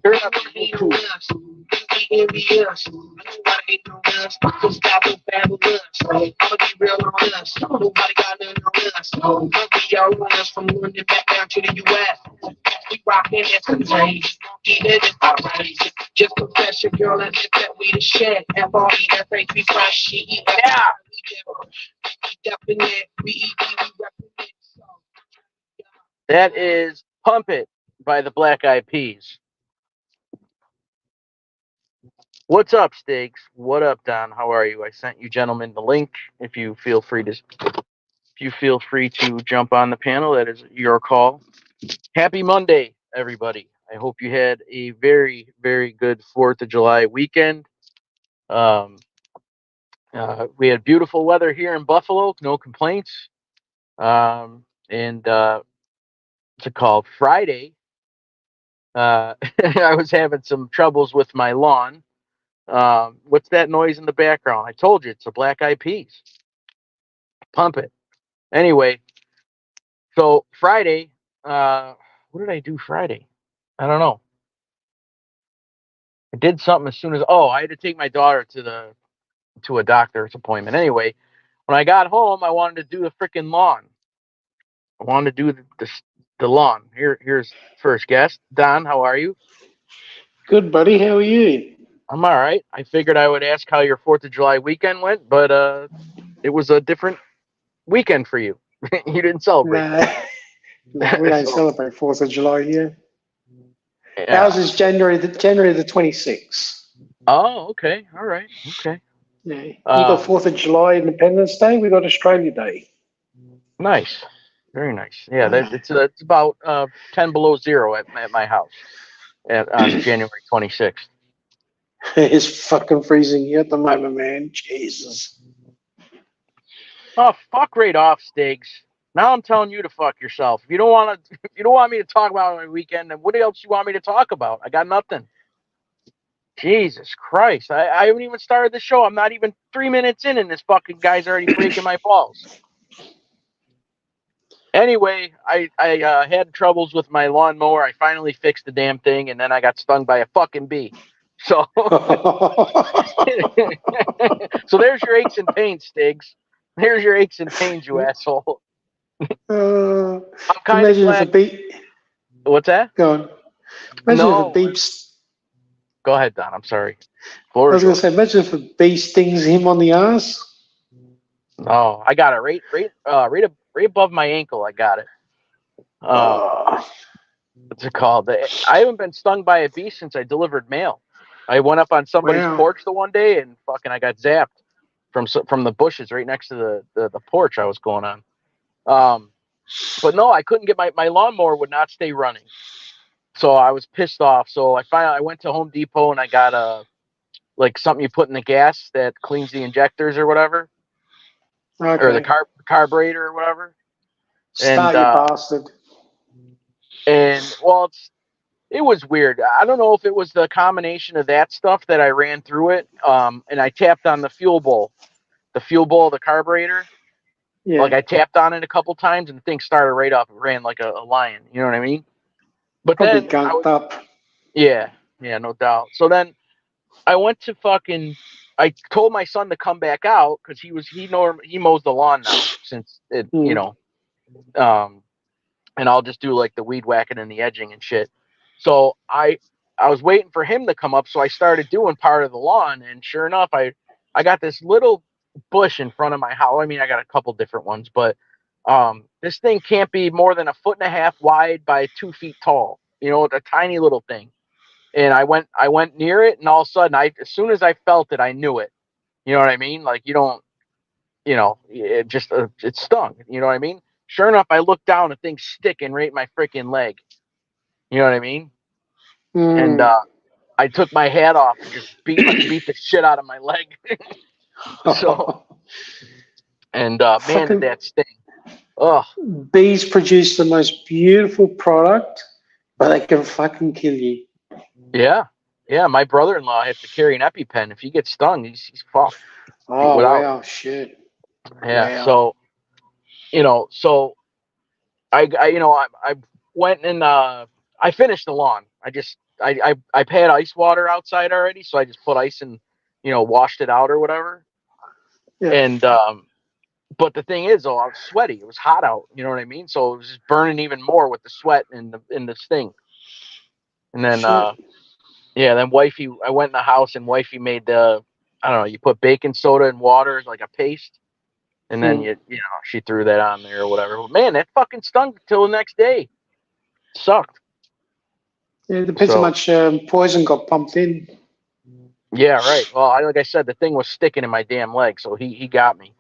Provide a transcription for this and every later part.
Turn up the Bluetooth. Nobody got nothing on us. We all run us from London back down to the U.S. We rockin' that contagious. Even if I raise it. Just confess your girl and that we the shit. F-R-E-S-H, we fresh shit. Yeah. We definite. We represent. That is Pump It by the Black Eyed Peas. What's up, Stiggs? What up, Don? How are you? I sent you gentlemen the link. If you feel free to jump on the panel, that is your call. Happy Monday, everybody. I hope you had a very, very good 4th of July weekend. We had beautiful weather here in Buffalo, no complaints. And what's it called? Friday, I was having some troubles with my lawn. What's that noise in the background? I told you, it's the Black Eyed Peas. Pump It. Anyway, so Friday, what did I do Friday? I don't know. I did something as soon as, I had to take my daughter to a doctor's appointment. Anyway, when I got home, I wanted to do the freaking lawn. I wanted to do the lawn. Here's first guest. Don, how are you? Good, buddy. How are you? I'm all right. I figured I would ask how your 4th of July weekend went, but it was a different weekend for you. You didn't celebrate. No, we don't celebrate 4th of July here. Yeah. Ours is January the 26th. Oh, okay. All right. Okay. Yeah. You got 4th of July Independence Day. We got Australia Day. Nice. Very nice. Yeah, it's about 10 below zero at my house on January 26th. It's fucking freezing here at the moment, man. Jesus. Oh, fuck right off, Stiggs. Now I'm telling you to fuck yourself. If you don't want me to talk about my weekend, then what else you want me to talk about? I got nothing. Jesus Christ. I haven't even started the show. I'm not even 3 minutes in, and this fucking guy's already breaking my balls. Anyway, I had troubles with my lawnmower. I finally fixed the damn thing, and then I got stung by a fucking bee. So, so there's your aches and pains, Stiggs. There's your aches and pains, you asshole. I'm kind of glad. If a bee. What's that? Go on. Imagine if a bee. Go ahead, Don. I'm sorry. I was going to say, imagine if a bee stings him on the ass. Oh, I got it right above my ankle. I got it. What's it called? I haven't been stung by a bee since I delivered mail. I went up on somebody's porch the one day and fucking I got zapped from the bushes right next to the porch I was going on. But no, I couldn't get my lawnmower would not stay running. So I was pissed off. So I went to Home Depot and I got like something you put in the gas that cleans the injectors or whatever. Okay. Or the carburetor or whatever. Start, you bastard. And well, it was weird. I don't know if it was the combination of that stuff that I ran through it. And I tapped on the fuel bowl of the carburetor. Yeah. Like I tapped on it a couple times and the thing started right up. It ran like a lion. You know what I mean? But probably then gunked up. Yeah, no doubt. So then I went to I told my son to come back out because he mows the lawn now since it, and I'll just do like the weed whacking and the edging and shit. So I was waiting for him to come up, so I started doing part of the lawn, and sure enough, I got this little bush in front of my house. I mean, I got a couple different ones, but this thing can't be more than 1.5 feet wide by 2 feet tall. You know, a tiny little thing. And I went near it, and all of a sudden, as soon as I felt it, I knew it. You know what I mean? Like it stung. You know what I mean? Sure enough, I looked down, the thing's sticking right in my freaking leg. You know what I mean? And I took my hat off and just beat the shit out of my leg. So, and man, did that sting. Oh, bees produce the most beautiful product, but they can fucking kill you. yeah. Yeah, my brother-in-law has to carry an EpiPen. If he gets stung, he's fucked. Oh, Without, wow, shit. yeah. Wow. So, so I went and I finished the lawn. I've had ice water outside already, so I just put ice and washed it out or whatever. Yeah. And but the thing is, though, I was sweaty. It was hot out. You know what I mean? So it was just burning even more with the sweat and the sting. And then then wifey, I went in the house and wifey made I don't know. You put baking soda and water like a paste, and then she threw that on there or whatever. But man, that fucking stung till the next day. Sucked. Yeah, it depends how much poison got pumped in. Yeah, right. Well, like I said, the thing was sticking in my damn leg, so he got me.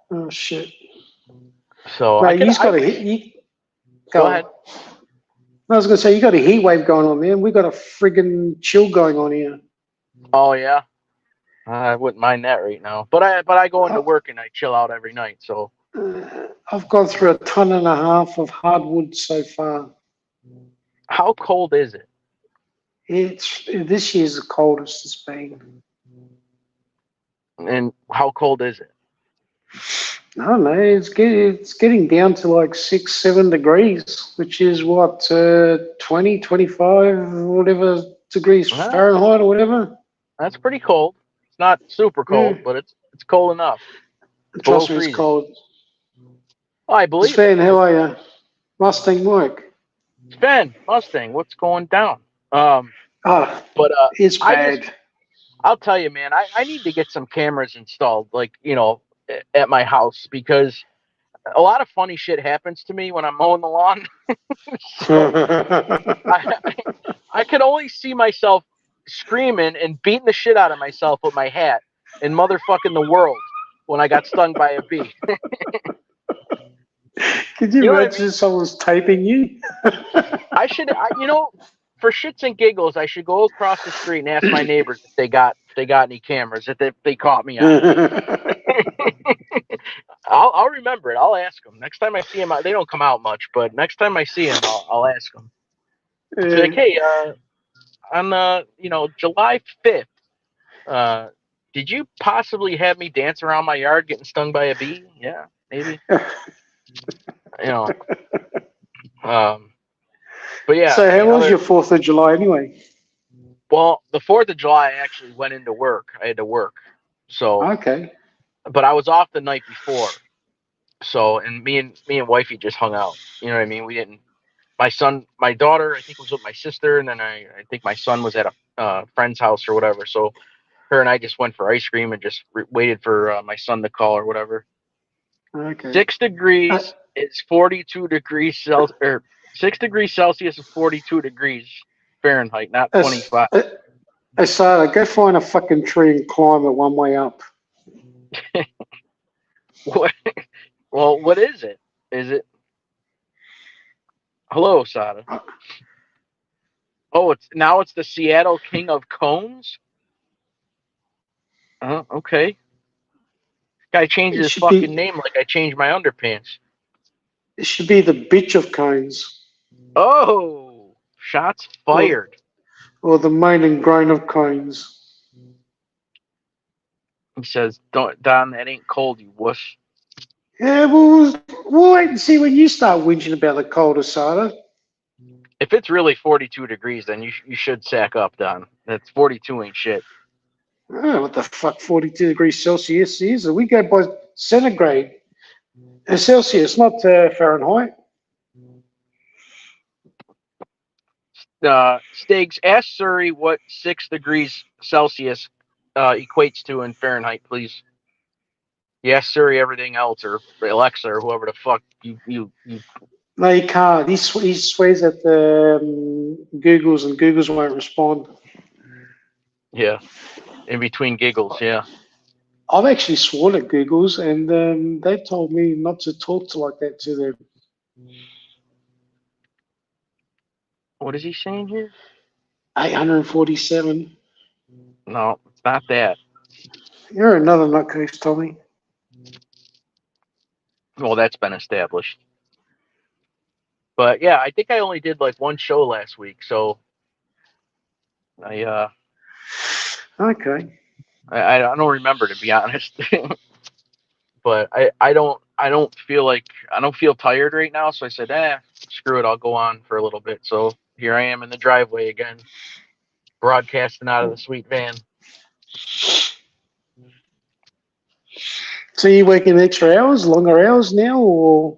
Oh shit! So no, go ahead. I was going to say you got a heat wave going on, man. We got a friggin' chill going on here. Oh yeah, I wouldn't mind that right now. But I go into work and I chill out every night. So I've gone through 1.5 tons of hardwood so far. How cold is it? This year's the coldest it's been. And how cold is it? I don't know. It's getting down to like 6-7 degrees, which is what 20, 25, whatever degrees Fahrenheit or whatever. That's pretty cold. It's not super cold, but it's cold enough. Trust me, it's cold. Oh, I believe Sven, how are you? Mustang Mike. Sven, Mustang, what's going down? It's bad. I'll tell you, man, I need to get some cameras installed, like, at my house, because a lot of funny shit happens to me when I'm mowing the lawn. I could only see myself screaming and beating the shit out of myself with my hat and motherfucking the world when I got stung by a bee. Could you imagine someone's taping you? I should, for shits and giggles, I should go across the street and ask my neighbors if they got any cameras, if they caught me on. I'll remember it. I'll ask them next time I see them. They don't come out much, but next time I see them, I'll ask them. It's like, hey, on July 5th, did you possibly have me dance around my yard getting stung by a bee? Yeah, maybe. But yeah. So how was your 4th of July anyway? Well, the 4th of July, I actually went into work. I had to work. So okay. But I was off the night before. So, and me and wifey just hung out. You know what I mean? We didn't. My daughter, I think was with my sister, and then I think my son was at a friend's house or whatever. So, her and I just went for ice cream and just waited for my son to call or whatever. Okay. 6 degrees is 42 degrees Celsius, or 6 degrees Celsius is 42 degrees Fahrenheit, not 25. Hey, Sarah, go find a fucking tree and climb it one way up. What? Well, what is it? Is it? Hello, Sada. Oh, it's the Seattle King of Cones. Oh, okay. Guy changed his fucking name like I changed my underpants. It should be the bitch of cones. Oh, shots fired. Or the main and grain of cones. He says, "Don, that ain't cold, you wuss." Yeah, we'll wait and see when you start whinging about the cold, Asada. If it's really 42 degrees, then you should sack up, Don. That's 42 ain't shit. Oh, what the fuck 42 degrees Celsius is? We go by centigrade. Celsius, not Fahrenheit. Stiggs, ask Surrey what 6 degrees Celsius equates to in Fahrenheit, please. Yes, Siri, everything else, or Alexa, or whoever the fuck you. No, you can't. He swears at the Googles, and Googles won't respond. Yeah, in between giggles, yeah. I've actually sworn at Googles, and they told me not to talk like that to them. What is he saying here? 847. No, it's not that. You're another nutcase, Tommy. Well, that's been established. But yeah, I think I only did like one show last week, so I Okay. I don't remember, to be honest. But I don't feel tired right now, so I said, screw it, I'll go on for a little bit. So here I am in the driveway again, broadcasting out of the sweet van. So you working extra hours, longer hours now, or?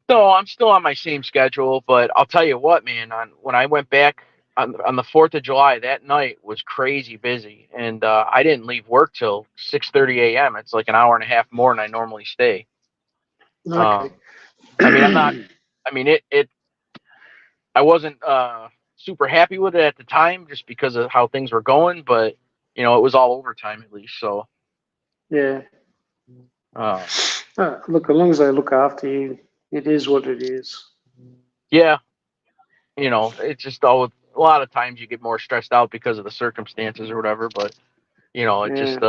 No, I'm still on my same schedule, but I'll tell you what, man, when I went back on the 4th of July, that night was crazy busy, and I didn't leave work till 6:30 a.m. It's like an hour and a half more than I normally stay. Okay. I mean, I'm not. I mean, I wasn't super happy with it at the time, just because of how things were going, but it was all overtime at least. So Yeah. look, as long as they look after you, it is what it is. Yeah, it's just a lot of times you get more stressed out because of the circumstances or whatever, but it just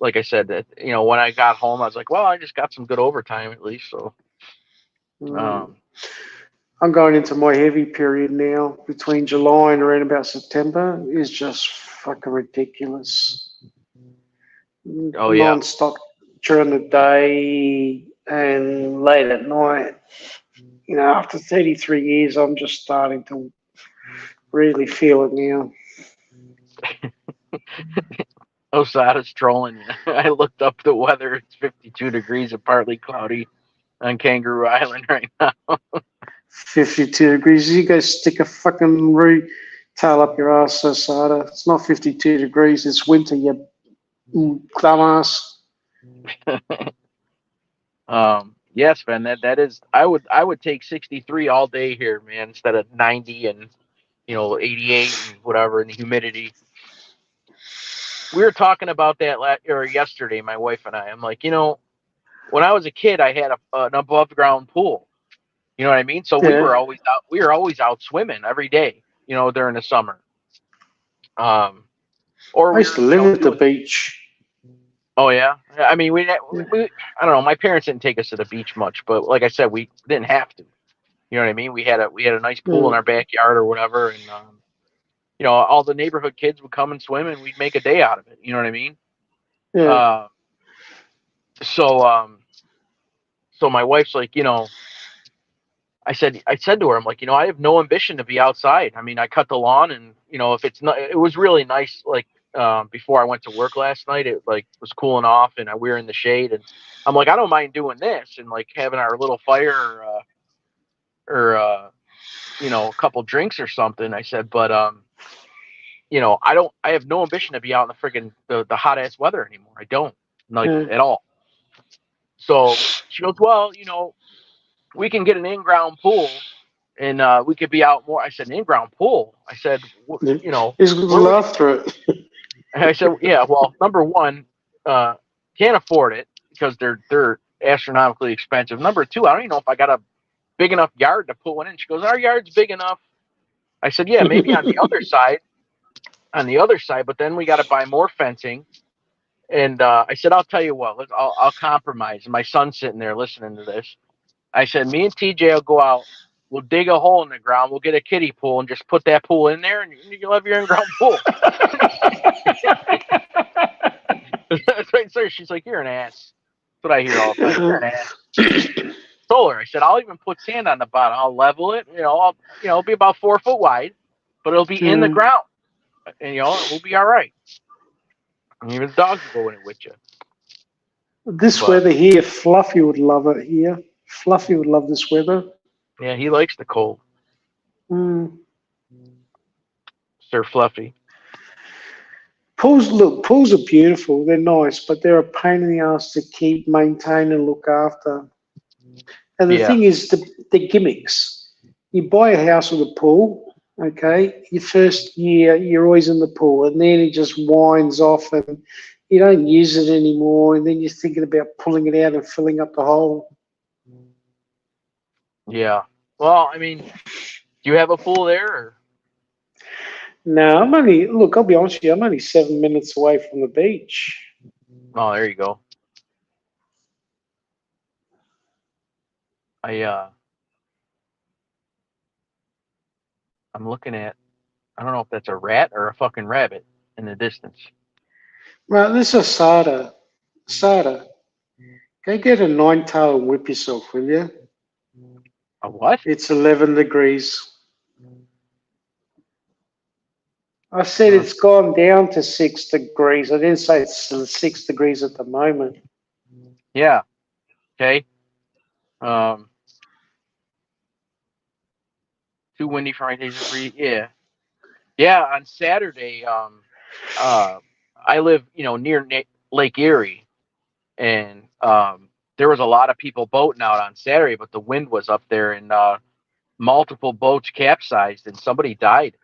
like I said, that when I got home, I was like, well, I just got some good overtime at least. So I'm going into my heavy period now. Between July and around about September is just fucking ridiculous. Oh yeah, non-stop during the day and late at night. After 33 years, I'm just starting to really feel it now. Osada's trolling you. I looked up the weather. It's 52 degrees and partly cloudy on Kangaroo Island right now. 52 degrees. You go stick a fucking tail up your ass, Osada. It's not 52 degrees. It's winter, you dumbass. Yes, man. That is. I would take 63 all day here, man, instead of 90 and 88 and whatever, and the humidity. We were talking about that yesterday, my wife and I. I'm like, when I was a kid, I had an above ground pool. You know what I mean? So we were always out. We were always out swimming every day. During the summer. Or I used to live at the beach. Oh yeah. I mean, we I don't know. My parents didn't take us to the beach much, but like I said, we didn't have to. You know what I mean? We had a nice pool in our backyard or whatever, and all the neighborhood kids would come and swim, and we'd make a day out of it. You know what I mean? Yeah. So my wife's like, I said to her, I'm like, I have no ambition to be outside. I mean, I cut the lawn, and if it's not, it was really nice. Like before I went to work last night, it was cooling off, and we were in the shade, and I'm like, I don't mind doing this and like having our little fire or a couple drinks or something. I said, but I have no ambition to be out in the friggin' the hot ass weather anymore. I don't at all. So she goes, well, we can get an in-ground pool and we could be out more. I said, an in-ground pool? I said, He's going to laugh through it. I said, yeah, well, number one, can't afford it because they're astronomically expensive. Number two, I don't even know if I got a big enough yard to put one in. She goes, our yard's big enough. I said, yeah, maybe on the other side, but then we got to buy more fencing. And I said, I'll tell you what, I'll compromise. And my son's sitting there listening to this. I said, me and TJ will go out. We'll dig a hole in the ground. We'll get a kiddie pool and just put that pool in there, and you'll have your in-ground pool. So she's like, you're an ass. That's what I hear all the time. You're an ass. Told her, I said, I'll even put sand on the bottom. I'll level it. It'll be about 4 foot wide, but it'll be in the ground. And, we'll be all right. And even the dogs will go in it with you. This weather here, Fluffy would love it here. Fluffy would love this weather. Yeah, he likes the cold. Sir Fluffy. Pools are beautiful. They're nice, but they're a pain in the ass to keep, maintain, and look after. And the thing is, the gimmicks. You buy a house with a pool, okay? Your first year, you're always in the pool, and then it just winds off, and you don't use it anymore, and then you're thinking about pulling it out and filling up the hole. Yeah. Well, I mean, do you have a pool there? Or? No, I'll be honest with you, I'm only 7 minutes away from the beach. Oh, there you go. I'm looking at, I don't know if that's a rat or a fucking rabbit in the distance. Well, this is Sada. Sada, go get a 9-tail and whip yourself, will you? A what? It's 11 degrees. I said it's gone down to 6 degrees. I didn't say it's 6 degrees at the moment. Yeah. Okay. Too windy for my days to breathe. Yeah. Yeah. On Saturday, I live, near Lake Erie, and there was a lot of people boating out on Saturday, but the wind was up there, and multiple boats capsized, and somebody died,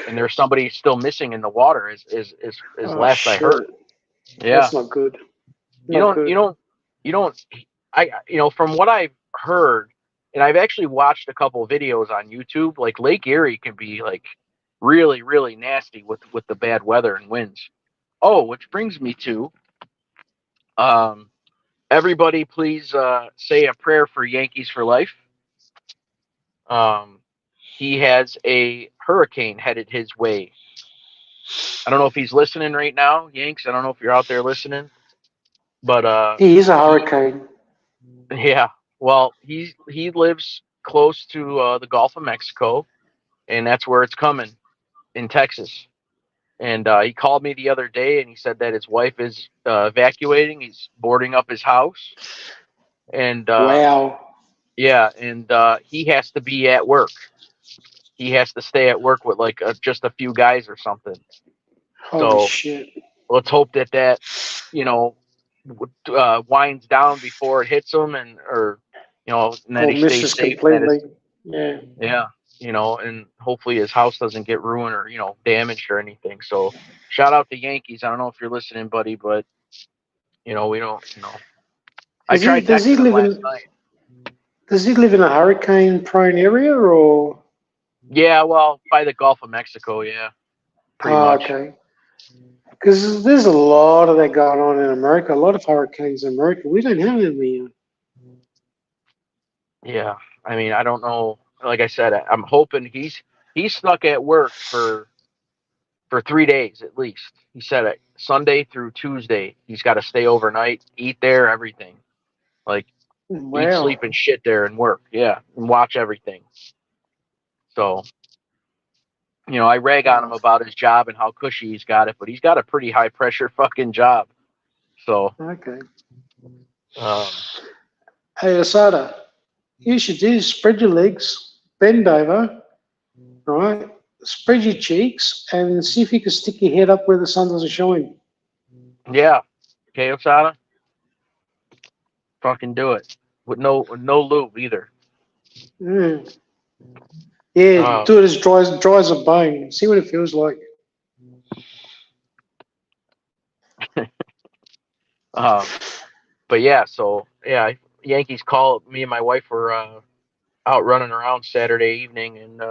and there's somebody still missing in the water. Is last I heard. Yeah. That's not good. You don't. From what I've heard, and I've actually watched a couple of videos on YouTube, like Lake Erie can be like really, really nasty with the bad weather and winds. Oh, which brings me to, everybody please say a prayer for Yankees for life. He has a hurricane headed his way. I don't know if he's listening right now, Yanks. I don't know if you're out there listening, but he is a hurricane. Yeah, well, he lives close to the Gulf of Mexico, and that's where it's coming, in Texas. And he called me the other day, and he said that his wife is evacuating. He's boarding up his house, and wow. Yeah, and he has to be at work. He has to stay at work with like just a few guys or something. Holy shit! Let's hope that winds down before it hits them, and then he stays safe. Completely. Yeah. Yeah, and hopefully his house doesn't get ruined or damaged or anything. So shout out to Yankees. I don't know if you're listening, buddy, but we don't. I tried texting him last night. Does he live in a hurricane-prone area, or? Yeah, well, by the Gulf of Mexico, yeah. Pretty much. Okay. Because there's a lot of that going on in America. A lot of hurricanes in America. We don't have any. Yeah, I mean, I don't know. Like I said, I'm hoping he's stuck at work for 3 days at least. He said it Sunday through Tuesday. He's got to stay overnight, eat there, everything. Like eat, sleep, and shit there, and work. Yeah, and watch everything. So, I rag on him about his job and how cushy he's got it, but he's got a pretty high pressure fucking job. So okay. Hey, Asada, you should do spread your legs, bend over, right? Spread your cheeks, and see if you can stick your head up where the sun doesn't shine. Yeah. Okay, Asada. Fucking do it with no lube either. Mm. Yeah, do it as dry as a bone. See what it feels like. But yeah, so yeah, Yankees called me and my wife were out running around Saturday evening, and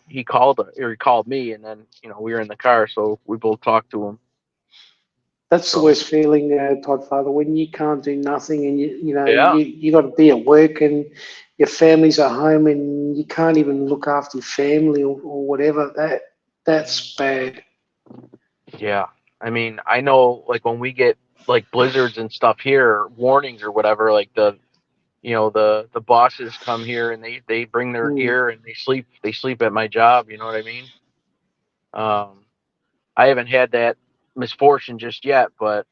he called me, and then we were in the car, so we both talked to him. That's the worst feeling, Toddfather, when you can't do nothing, and you got to be at work, and your family's at home, and you can't even look after your family or whatever. That's bad. Yeah, I mean, I know, like when we get like blizzards and stuff here, warnings or whatever, like the bosses come here and they bring their gear and they sleep at my job. You know what I mean? I haven't had that misfortune just yet, but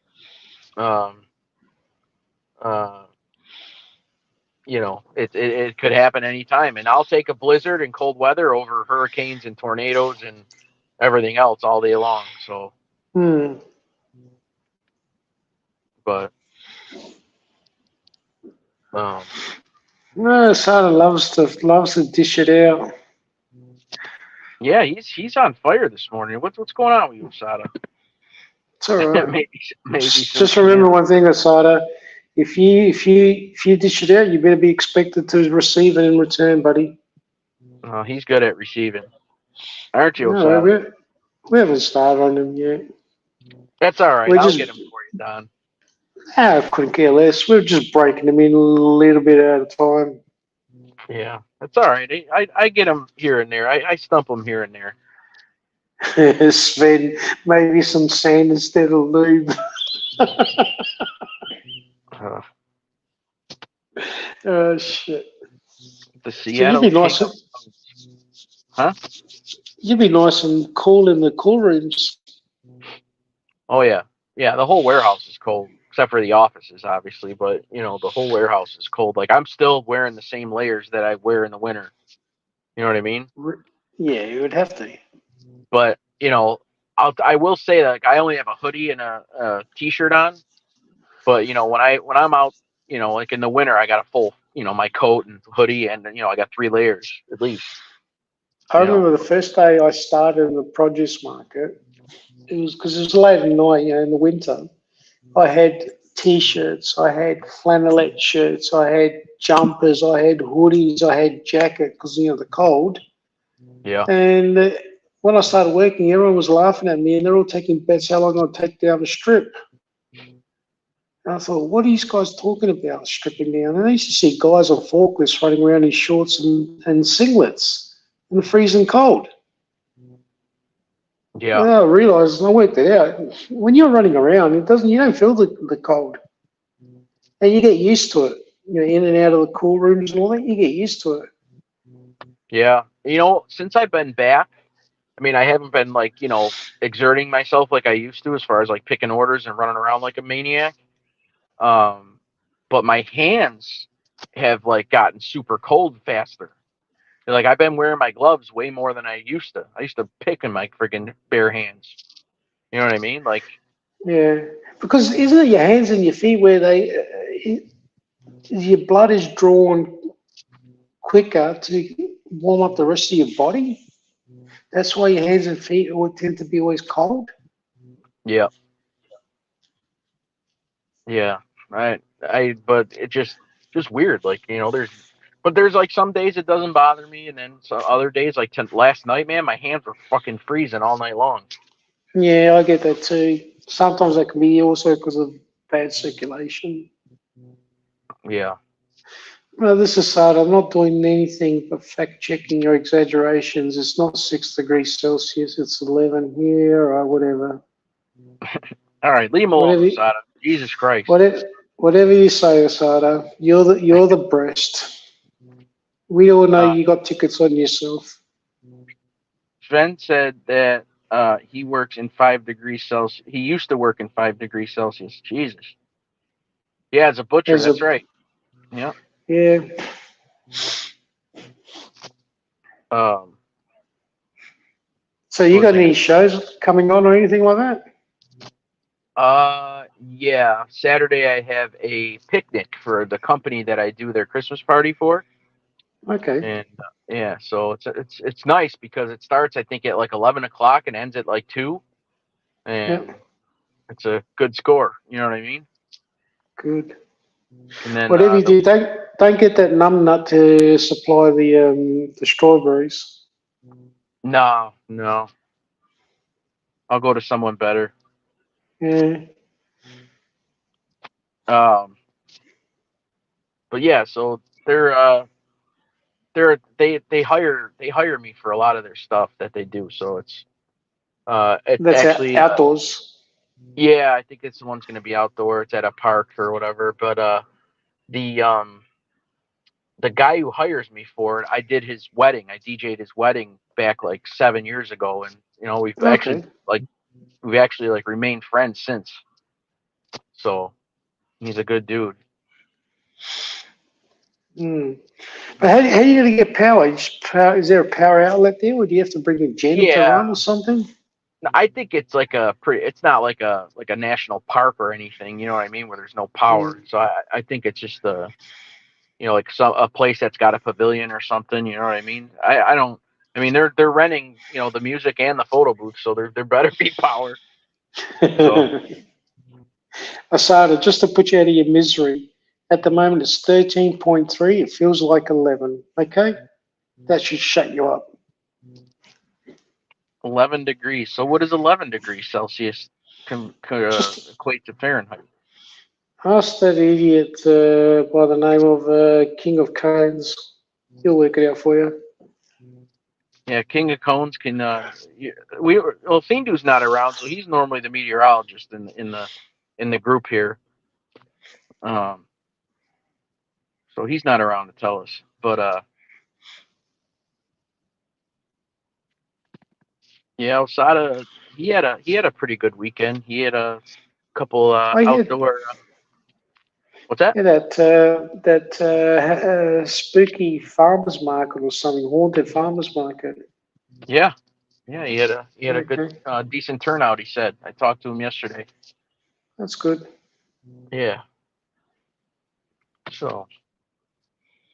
it could happen anytime, and I'll take a blizzard and cold weather over hurricanes and tornadoes and everything else all day long. So, but no, Sada loves to dish it out. Yeah, he's on fire this morning. What's going on with you, Sada? It's all right. maybe just remember one thing, Asada. If you dish it out, you better be expected to receive it in return, buddy. He's good at receiving, aren't you, Asada? We haven't started on them yet. That's all right. We're I'll just, get them for you, Don. I couldn't care less. We're just breaking them in a little bit at a time. Yeah, that's all right. I get them here and there. I stump them here and there. Sven, maybe some sand instead of lube. Oh, shit. The So you'd Seattle be King nice. of, huh? You'd be nice and cool in the cool rooms. Oh yeah, yeah. The whole warehouse is cold, except for the offices, obviously. But you know, the whole warehouse is cold. Like I'm still wearing the same layers that I wear in the winter. You know what I mean? Yeah, you would have to. But you know, I will say that like, I only have a hoodie and a t-shirt on. But you know, when I'm out, you know, like in the winter, I got a full, you know, my coat and hoodie, and you know, I got 3 layers at least. I remember the first day I started in the produce market. It was because it was late at night, you know, in the winter. I had t-shirts, I had flannelette shirts, I had jumpers, I had hoodies, I had jacket because you know the cold. Yeah. And when I started working, everyone was laughing at me, and they're all taking bets how long I'd take down the strip. And I thought, what are these guys talking about, stripping down? And I used to see guys on forklifts running around in shorts and singlets in the freezing cold. Yeah. And I realised, and I worked it out, when you're running around, you don't feel the cold. And you get used to it. You know, in and out of the cool rooms and all that, you get used to it. Yeah. You know, since I've been back, I mean, I haven't been like, you know, exerting myself like I used to as far as like picking orders and running around like a maniac. But my hands have like gotten super cold faster. Like I've been wearing my gloves way more than I used to. I used to pick in my freaking bare hands. You know what I mean? Like, Yeah, because isn't it your hands and your feet where your blood is drawn quicker to warm up the rest of your body? That's why your hands and feet tend to be always cold. yeah, yeah, right. But it just weird. Like, you know, there's like some days it doesn't bother me, and then some other days, like last night, man, my hands were fucking freezing all night long. Yeah, I get that too. Sometimes that can be also because of bad circulation. Yeah. Well, this is sad. I'm not doing anything but fact checking your exaggerations. It's not 6 degrees Celsius. It's 11 here or whatever. All right, leave him alone, Whatever, Asada. Jesus Christ. whatever you say, Asada. You're the breast. We all know you got tickets on yourself. Sven said that he works in 5 degrees Celsius. He used to work in 5 degrees Celsius. Jesus. Yeah, as a butcher. That's right. Yeah. Yeah. So you got any shows coming on or anything like that? Yeah. Saturday I have a picnic for the company that I do their Christmas party for. Okay. And yeah, so it's nice because it starts I think at like 11 o'clock and ends at like 2, and it's a good score. You know what I mean? Good. And then whatever you do, don't get that numb nut to supply the strawberries. No. I'll go to someone better. Yeah. But yeah, so they hire me for a lot of their stuff that they do. So it's That's actually outdoors. Yeah, I think this one's gonna be outdoor. It's at a park or whatever. But the guy who hires me for it, I did his wedding. I DJ'd his wedding back like 7 years ago, and you know we've actually like remained friends since. So he's a good dude. Mm. But how are you going to get power? Is there a power outlet there, or do you have to bring a gen to run or something? I think it's like it's not like a national park or anything, you know what I mean, where there's no power. So I think it's just like a place that's got a pavilion or something, you know what I mean? I mean they're renting, the music and the photo booth, so there better be power. So. Asada, just to put you out of your misery, at the moment it's 13.3. It feels like 11. Okay? That should shut you up. 11 degrees. So what does 11 degrees Celsius equate to Fahrenheit? Ask that idiot by the name of King of Cones. He'll work it out for you. Yeah, King of Cones can. Findu's not around, so he's normally the meteorologist in the group here. So he's not around to tell us. But yeah, Osada, he had a pretty good weekend. He had a couple outdoor. What's that? Yeah, that spooky farmers market or something, haunted farmers market. Yeah, he had a good decent turnout. He said. I talked to him yesterday. That's good. Yeah. So,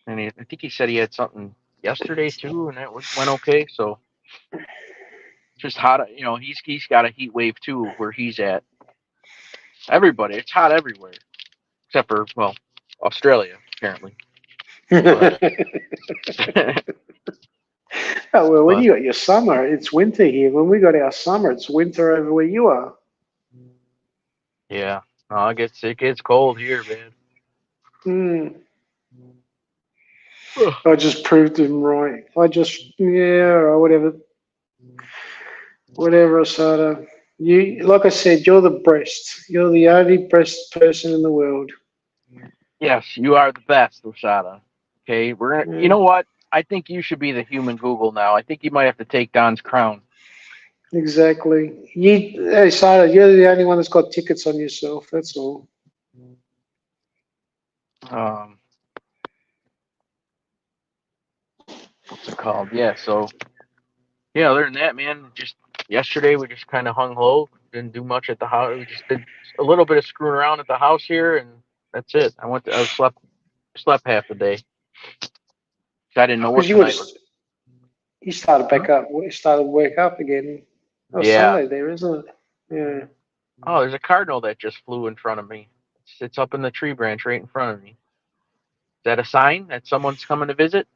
and I think he said he had something yesterday too, and that went okay. So, just hot. He's got a heat wave too where he's at. Everybody, it's hot everywhere, except for Australia apparently. Oh, well, when you got your summer, it's winter here. When we got our summer, it's winter over where you are. Yeah, no, it gets cold here, man. I just proved him right. Whatever, Asada. You, like I said, you're the breast. You're the only breast person in the world. Yes, you are the best, Osada. Okay, we're gonna. You know what? I think you should be the human Google now. I think you might have to take Don's crown. Exactly. Hey, Sada, you're the only one that's got tickets on yourself. That's all. What's it called? Yeah. So, yeah. Other than that, man, just yesterday we just kind of hung low. Didn't do much at the house. We just did a little bit of screwing around at the house here, and that's it. I slept half the day. I didn't know what tonight was. You started back up. You started wake up again. Oh, Yeah. Sunday there, isn't it? Yeah. Oh, there's a cardinal that just flew in front of me. It sits up in the tree branch right in front of me. Is that a sign that someone's coming to visit?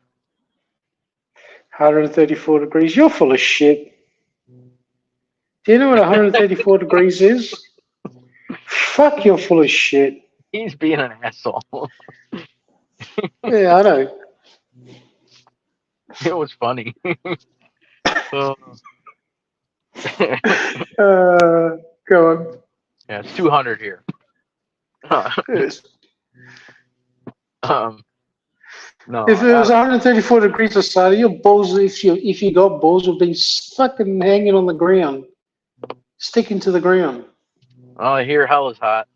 134 degrees. You're full of shit. Do you know what 134 degrees is? Fuck, you're full of shit. He's being an asshole. Yeah, I know. It was funny. Go on. Yeah, it's 200 here. No. If it was 134 degrees outside, your balls, if you got balls, would be fucking hanging on the ground, sticking to the ground. Well, I hear hell is hot,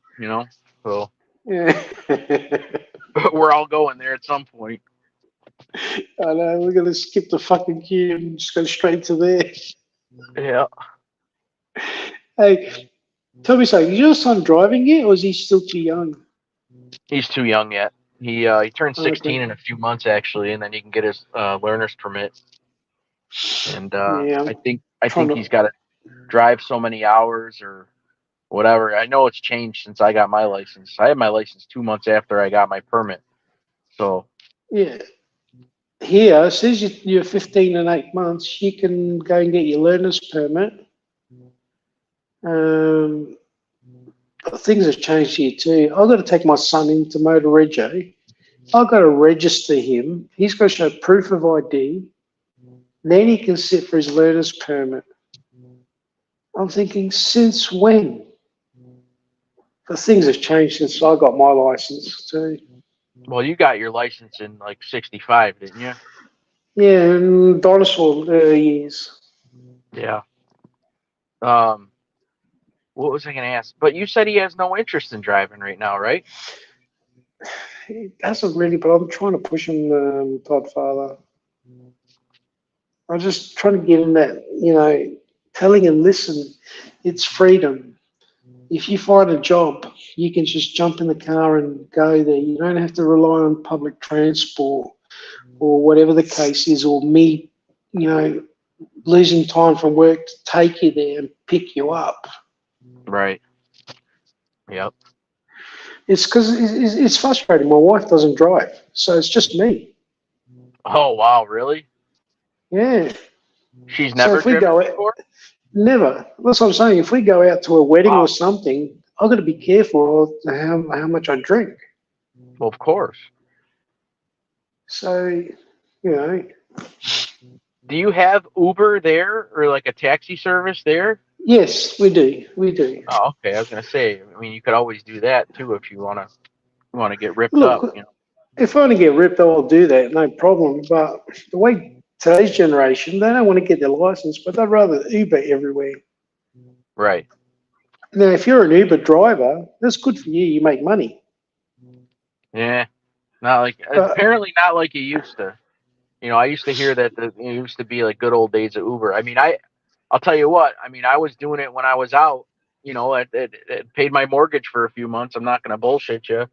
so yeah. We're all going there at some point. I know, we're going to skip the fucking queue and just go straight to there. Yeah. Hey, tell me something, is your son driving yet, or is he still too young? He's too young yet. He turns 16 in a few months, actually, and then he can get his learner's permit. And I think he's got to drive so many hours or whatever. I know it's changed since I got my license. I had my license 2 months after I got my permit. So yeah, here it says you're 15 and 8 months. You can go and get your learner's permit. Things have changed here too. I've got to take my son into Motor Rego. I've got to register him. He's got to show proof of ID. Then he can sit for his learner's permit. I'm thinking, since when? But things have changed since I got my license too. Well, you got your license in like 65, didn't you? Yeah, in dinosaur years. Yeah. What was I going to ask? But you said he has no interest in driving right now, right? He doesn't really, but I'm trying to push him, Podfather. I'm just trying to give him that, telling him, listen, it's freedom. If you find a job, you can just jump in the car and go there. You don't have to rely on public transport or whatever the case is, or me, losing time from work to take you there and pick you up. Right. Yep. It's because it's frustrating. My wife doesn't drive, so it's just me. Oh, wow, really? Yeah. She's So never if we driven go, before? never. That's what I'm saying. If we go out to a wedding Wow. or something, I've got to be careful of how much I drink. Well, of course. So, you know, Do you have Uber there or like a taxi service there? yes, we do. We do. Oh, okay. I was gonna say. I mean, you could always do that too if you wanna get ripped up. Look, if I want to get ripped, I'll do that, no problem. But the way today's generation, they don't want to get their license, but they'd rather Uber everywhere. Right. Now, if you're an Uber driver, that's good for you. You make money. Yeah. Not like But apparently not like you used to. I used to hear that it used to be like good old days of Uber. I mean, I'll tell you what. I mean, I was doing it when I was out. It paid my mortgage for a few months. I'm not gonna bullshit you,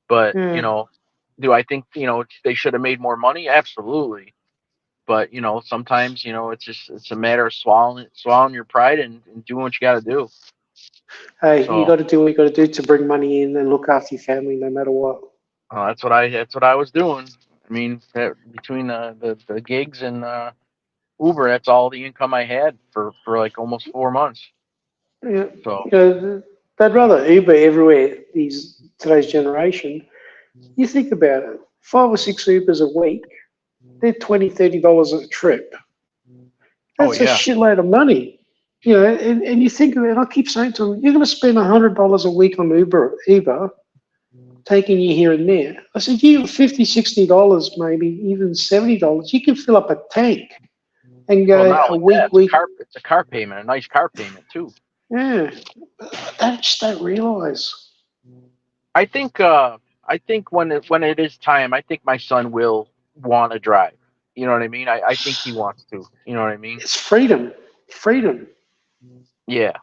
but yeah, do I think they should have made more money? Absolutely. But sometimes it's a matter of swallowing your pride and doing what you got to do. hey, you So got to do what you got to do to bring money in and look after your family, no matter what. that's what I was doing. I mean, between the gigs and Uber, that's all the income I had for like almost 4 months. Yeah, So they'd rather Uber everywhere. Today's generation. You think about it. 5 or 6 Ubers a week. They're $20, $30 a trip. oh That's a yeah, shitload of money. And you think of it, and I keep saying to them, you're going to spend $100 a week on Uber, taking you here and there. I said, you $50, $60, maybe even $70, you can fill up a tank and well, go not a only that, week. it's a car payment, a nice car payment too. Yeah, they just don't realize. I think when it is time, I think my son will want to drive. You know what I mean? I think he wants to. You know what I mean? It's freedom. Freedom. Yeah.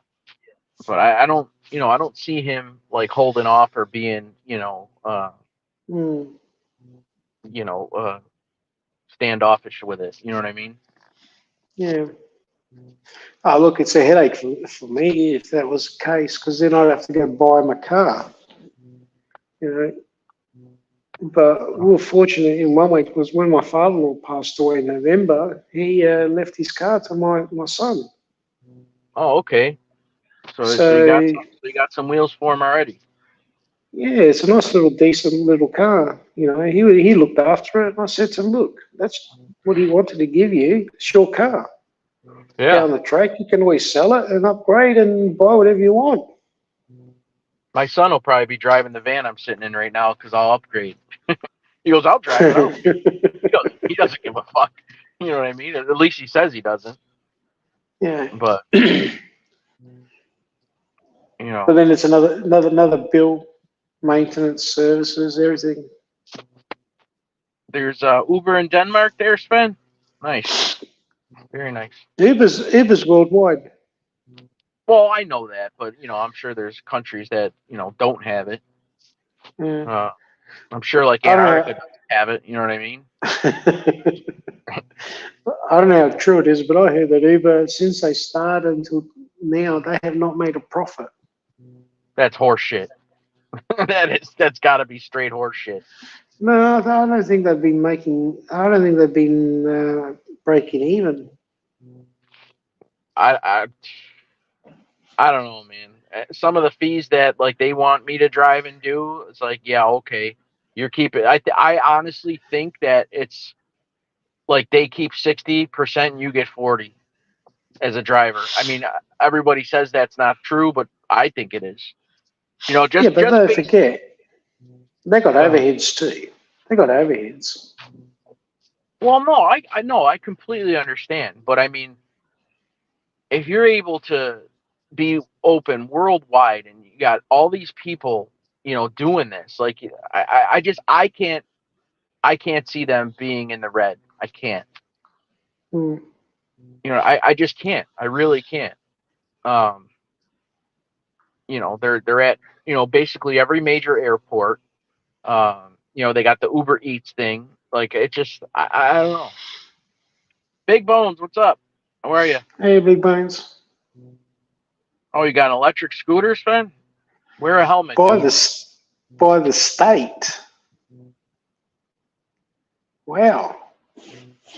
But I don't see him like holding off or being, Mm, you know, uh, standoffish with it. You know what I mean? yeah. Oh, look, it's a headache for me if that was the case, because then I'd have to go buy my car, you know. But we were fortunate in one way because when my father-in-law passed away in November, he left his car to my son. Oh, okay. So So you got some wheels for him already. yeah, it's a nice little, decent little car. He looked after it, and I said to him, "Look, that's what he wanted to give you. It's your car. Yeah. Down the track, you can always sell it and upgrade and buy whatever you want." My son will probably be driving the van I'm sitting in right now because I'll upgrade. He goes, I'll drive it. I don't care. He doesn't give a fuck. You know what I mean? At least he says he doesn't. Yeah. But But then it's another bill, maintenance, services, everything. there's Uber in Denmark there, Sven. Nice. Very nice. Uber's worldwide. Well, I know that, but I'm sure there's countries that don't have it. Yeah. I'm sure like Antarctica doesn't have it. You know what I mean? I don't know how true it is, but I heard that Uber, since they started until now, they have not made a profit. That's horseshit. That's got to be straight horseshit. No, I don't think they've been making. I don't think they've been breaking even. I don't know, man. Some of the fees that like they want me to drive and do, it's like, yeah, okay, you're keeping. I honestly think that it's like they keep 60% and you get 40 as a driver. I mean, everybody says that's not true, but I think it is. Yeah, Just but don't based. forget, they got Go ahead. overheads too. They got overheads. Well, no, I know, I completely understand, but I mean, if you're able to be open worldwide and you got all these people, doing this, like I can't see them being in the red. I can't. Mm. I just can't. I really can't. Um, they're at basically every major airport. They got the Uber Eats thing. Like it just I don't know. Big Bones, what's up? How are you? Hey, big bones. Oh, you got an electric scooter, Sven? Wear a helmet. By Dude. the state. Wow.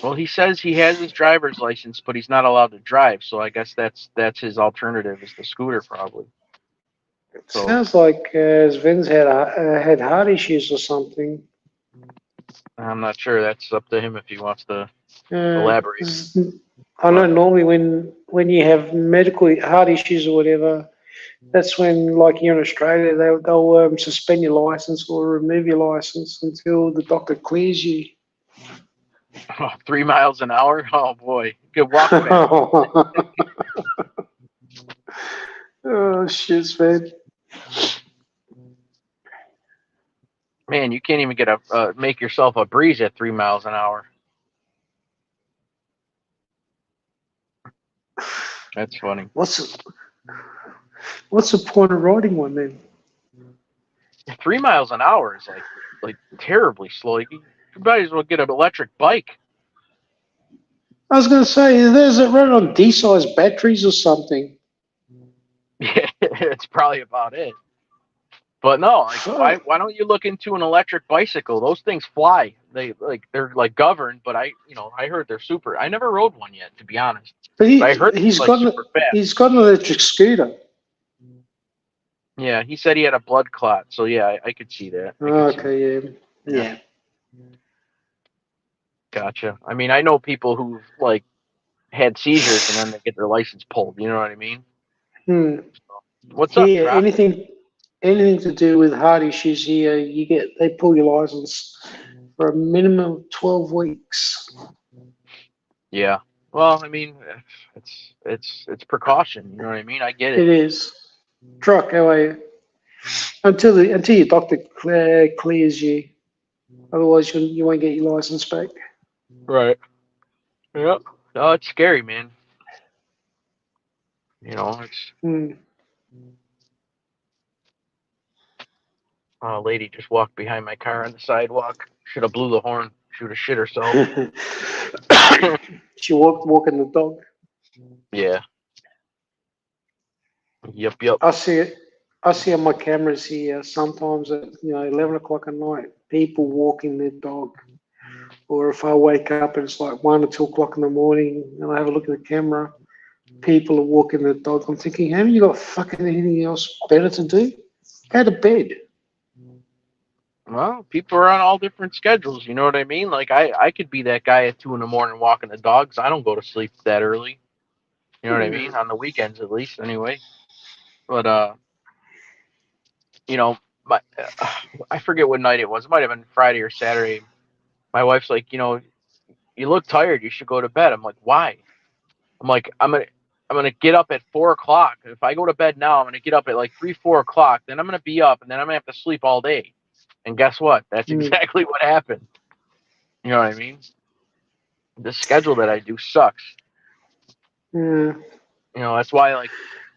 Well, he says he has his driver's license, but he's not allowed to drive. So I guess that's his alternative is the scooter, probably. So Sounds like Sven's had heart issues or something. I'm not sure. That's up to him if he wants to Uh, elaborate. I know But normally when you have medical heart issues or whatever, that's when, like here in Australia, they'll suspend your license or remove your license until the doctor clears you. 3 miles an hour. Oh boy, you could walk fast. Oh shit, Sven. Man, you can't even get make yourself a breeze at 3 miles an hour. That's funny. What's the point of riding one then? 3 miles an hour is like terribly slow. You might as well get an electric bike. I was going to say, there's it run on D-sized batteries or something. Yeah, it's probably about it. But no, like why don't you look into an electric bicycle? Those things fly. They're like governed, but I heard they're super. I never rode one yet, to be honest. But I heard he's like got super fast. he's got an electric scooter. Yeah, he said he had a blood clot, so yeah, I could see that. Yeah. Gotcha. I mean, I know people who've like had seizures and then they get their license pulled. You know what I mean? What's up, Here, Drop? anything to do with heart issues here, they pull your license for a minimum of 12 weeks. Yeah. Well, I mean, it's precaution. You know what I mean? I get it. It is. Truck, how are you? Until your doctor clears you, otherwise you won't get your license back. Right. Yep. No, it's scary, man. You know, it's a lady just walked behind my car on the sidewalk. Should have blew the horn. She would have shit herself. She walking the dog. Yeah. Yep. I see it. I see on my cameras here sometimes at 11 o'clock at night, people walking their dog. Or if I wake up and it's like 1 or 2 o'clock in the morning and I have a look at the camera, people are walking their dog. I'm thinking, haven't you got fucking anything else better to do? Go to bed. Well, people are on all different schedules. You know what I mean? Like I could be that guy at 2 in the morning walking the dogs. I don't go to sleep that early. You know what I mean? On the weekends, at least, anyway. But I forget what night it was. It might have been Friday or Saturday. My wife's like, you look tired. You should go to bed. I'm like, why? I'm like, I'm gonna get up at 4 o'clock. If I go to bed now, I'm gonna get up at like 3, 4 o'clock. Then I'm gonna be up, and then I'm gonna have to sleep all day. And guess what? That's exactly what happened. You know what I mean? The schedule that I do sucks. That's why like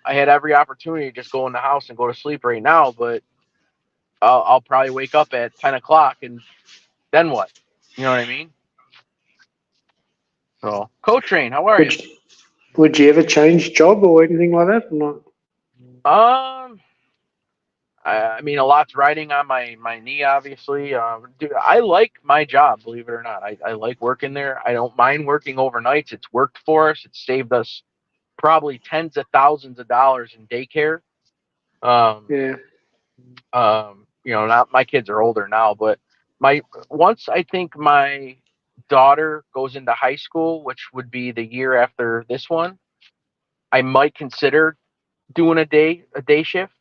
I had every opportunity to just go in the house and go to sleep right now, but I'll probably wake up at 10 o'clock and then what? You know what I mean? So, Co-Train, how are you? Would you ever change job or anything like that or not? I mean, a lot's riding on my knee, obviously. Dude, I like my job, believe it or not. I like working there. I don't mind working overnights. It's worked for us. It's saved us probably tens of thousands of dollars in daycare. Not my kids are older now, but once I think my daughter goes into high school, which would be the year after this one, I might consider doing a day shift.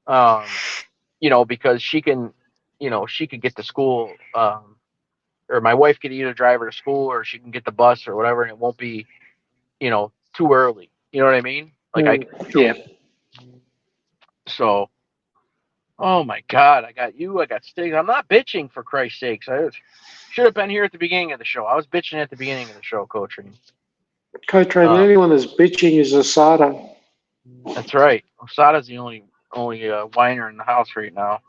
Because she can get to school, or my wife could either drive her to school or she can get the bus or whatever, and it won't be, too early. You know what I mean? Like So, oh my God, I got Stig. I'm not bitching, for Christ's sakes. I should have been here at the beginning of the show. I was bitching at the beginning of the show, Co-Train. Co-Train, the only one that's bitching is Asada. That's right. Osada's the only whiner in the house right now.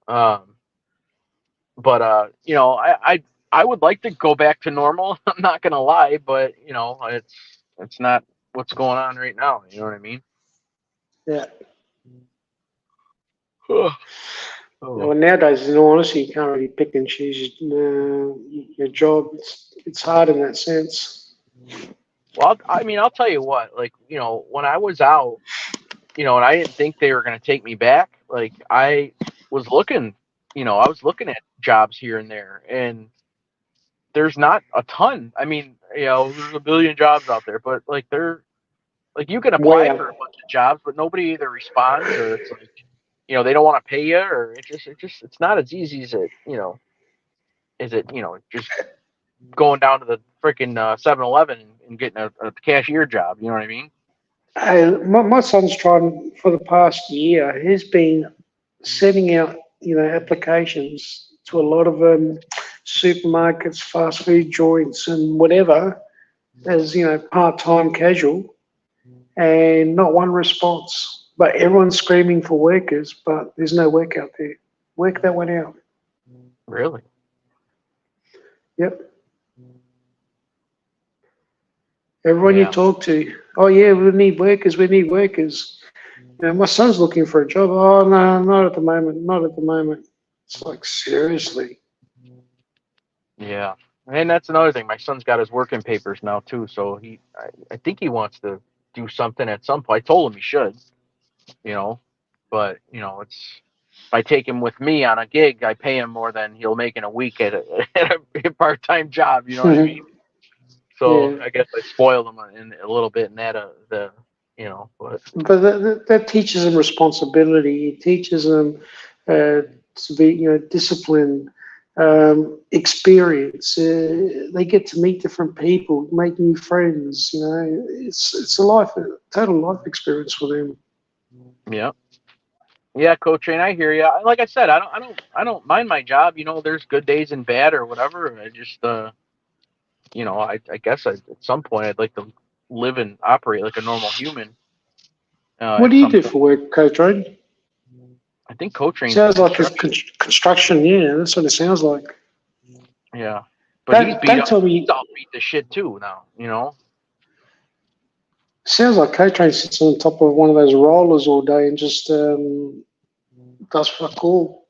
But I would like to go back to normal. I'm not gonna lie, but it's not what's going on right now. You know what I mean? Yeah. Well, nowadays, in all honesty, you can't really pick and choose your job. It's hard in that sense. Well, I mean, I'll tell you what. Like, when I was out, and I didn't think they were going to take me back. Like, I was looking, at jobs here and there, and there's not a ton. I mean, there's a billion jobs out there, but like you can apply for a bunch of jobs, but nobody either responds, or it's like, they don't want to pay you, or it's not as easy as just going down to the freaking 7-Eleven and getting a cashier job. You know what I mean? My son's tried for the past year. He's been sending out, applications to a lot of supermarkets, fast food joints, and whatever, as part-time casual, and not one response. But everyone's screaming for workers, but there's no work out there. Work that went out. Really? Yep. Everyone you talk to, oh yeah, we need workers. My son's looking for a job. Oh no, not at the moment. It's like, seriously. Yeah, and that's another thing. My son's got his working papers now too, so I think he wants to do something at some point. I told him he should, but it's, if I take him with me on a gig, I pay him more than he'll make in a week at a part-time job. You know what I mean? So yeah. I guess I spoiled him a little bit in that but that teaches them responsibility. It teaches them to be disciplined, experience. They get to meet different people, make new friends. It's a total life experience for them. Yeah. Yeah, Coach Train, I hear you. Like I said, I don't mind my job. There's good days and bad or whatever. I just I guess at some point I'd like to live and operate like a normal human. What do you do for work, Coach Train? I think Coach Train sounds like construction. Yeah, that's what it sounds like. Yeah, but he's all beat the shit too now. Sounds like Coach Train sits on top of one of those rollers all day and just does fuck all.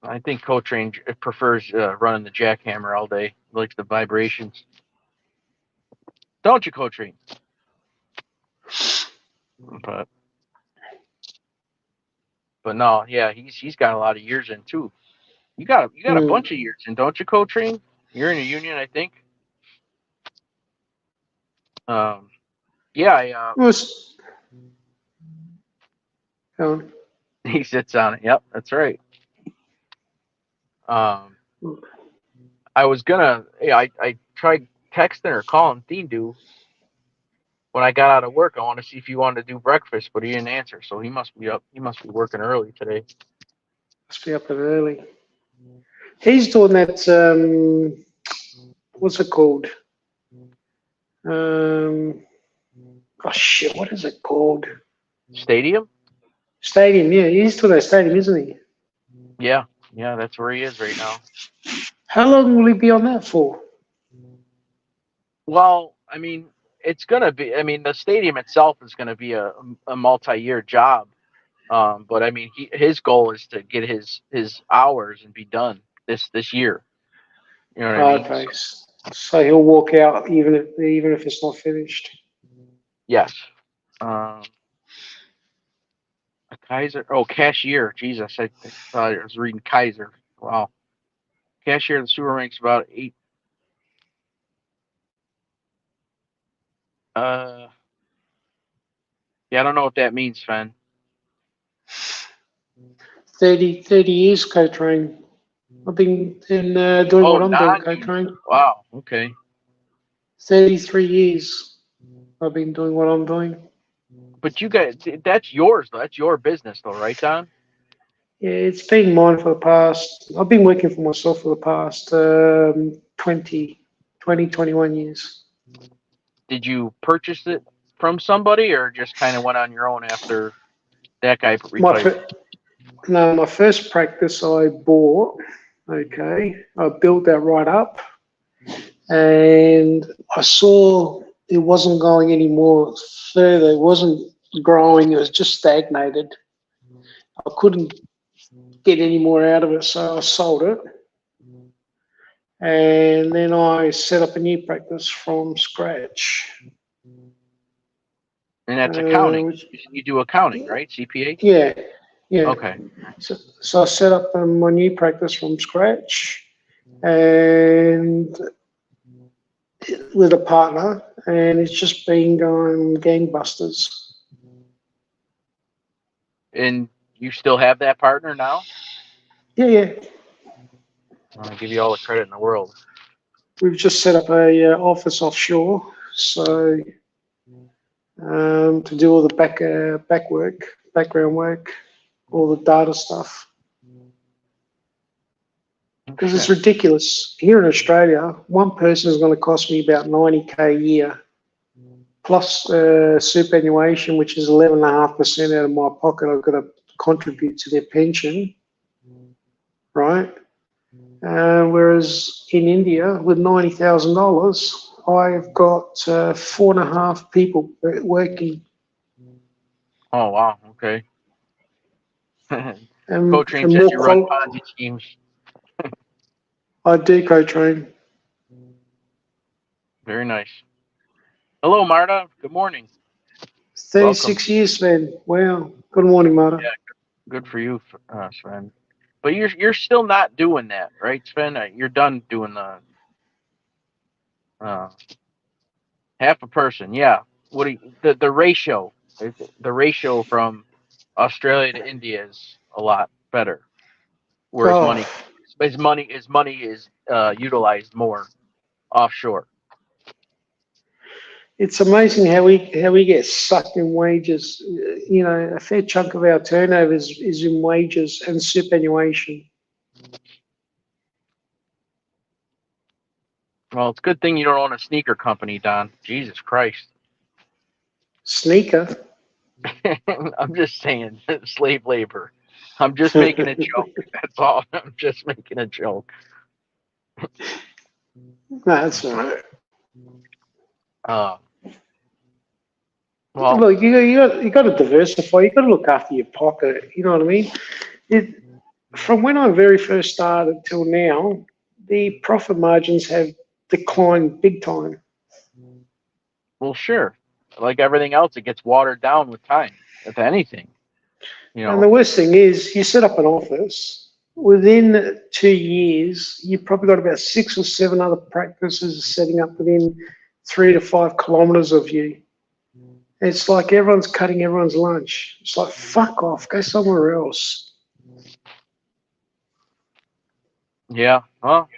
I think Coach Train prefers running the jackhammer all day. He likes the vibrations. Don't you, Coach Train? But no, yeah, he's got a lot of years in too. You got a bunch of years in, don't you, Coach Train? You're in a union, I think. Yeah, he sits on it. Yep, that's right. I was gonna. I tried texting or calling Theendu when I got out of work. I want to see if he wanted to do breakfast, but he didn't answer. So he must be up. He must be working early today. Must be up and early. He's doing that. What's it called? Oh shit! What is it called? Stadium. Yeah, he's doing that stadium, isn't he? Yeah, that's where he is right now. How long will he be on that for? Well, I mean, it's gonna be. I mean, the stadium itself is gonna be a multi-year job. But I mean, his goal is to get his hours and be done this year. You know what I mean? Okay, so he'll walk out even if it's not finished. Yes. A Kaiser. Oh, cashier. Jesus, I thought I was reading Kaiser. Wow. Cashier in the sewer makes about 8. Yeah, I don't know what that means, Sven. 30 years, Coach Train. I've been doing what I'm doing, Coach Train. Wow. Okay. 33 years. I've been doing what I'm doing. But you guys, that's yours, though. That's your business, though, right, Don? Yeah, it's been mine for the past. I've been working for myself for the past 21 years. Did you purchase it from somebody, or just kind of went on your own after that guy retired? My first practice I bought. Okay, I built that right up, and I saw it wasn't going any more further. It wasn't growing. It was just stagnated. I couldn't get any more out of it, so I sold it. And then I set up a new practice from scratch. And that's accounting. You do accounting, right? CPA? Yeah. Okay. So I set up my new practice from scratch, and with a partner, and it's just been going gangbusters. And you still have that partner now? Yeah. I'll give you all the credit in the world. We've just set up a office offshore, so to do all the background work, all the data stuff. Because it's ridiculous. Here in Australia, one person is going to cost me about $90K a year, plus superannuation, which is 11.5% out of my pocket. I've got to contribute to their pension, right? Whereas in India, with $90,000, I've got 4.5 people working. Oh, wow. Okay. And Co-train says you run Ponzi schemes. I do co-train. Very nice. Hello, Marta. Good morning. 36 years, Sven. Wow. Good morning, Marta. Yeah, good for you, Sven. But you're still not doing that, right, Sven? You're done doing the half a person. Yeah. What the ratio? The ratio from Australia to India is a lot better. Whereas money is utilized more offshore. It's amazing how we get sucked in wages. You know, a fair chunk of our turnover is in wages and superannuation. Well, it's a good thing you don't own a sneaker company, Don. Jesus Christ. Sneaker? I'm just saying, slave labor. I'm just making a joke. That's all. I'm just making a joke. No, that's all right. Well, look, you got to diversify. You got to look after your pocket. You know what I mean? From when I very first started till now, the profit margins have declined big time. Well, sure. Like everything else, it gets watered down with time, if anything. You know. And the worst thing is, you set up an office. Within 2 years, you've probably got about 6 or 7 other practices setting up within 3 to 5 kilometres of you. It's like everyone's cutting everyone's lunch. It's like, fuck off, go somewhere else. Yeah, well.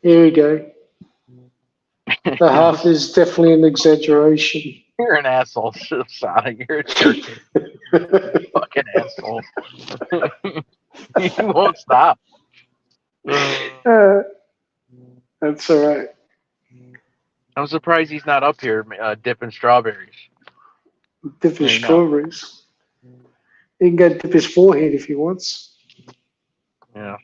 Here we go. The half is definitely an exaggeration. You're an asshole, Sonic. You're a jerk. Fucking asshole. You won't stop. That's all right. I'm surprised he's not up here dipping strawberries. Dipping strawberries. He can go dip his forehead if he wants. Yeah.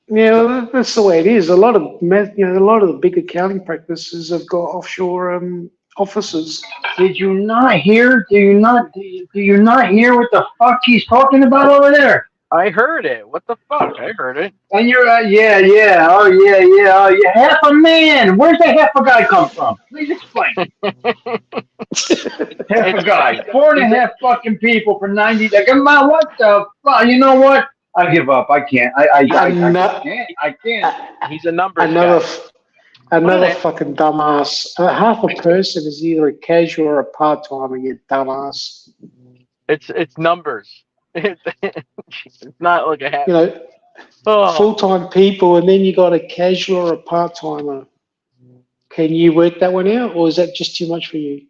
Yeah, that's the way it is. A lot of the big accounting practices have got offshore offices. Did you not hear? Do you not hear what the fuck he's talking about over there? I heard it. What the fuck? I heard it. And you're yeah. Oh yeah. Half a man. Where's the half a guy come from? Please explain. Half a guy. 4.5 fucking people for 90. Like, what the fuck? You know what? I give up. I can't. I can't. He's a numbers guy. Another fucking dumbass. Half a person is either a casual or a part-timer, you dumbass. It's numbers. It's not like a half. You know, full-time people, and then you got a casual or a part-timer. Can you work that one out, or is that just too much for you?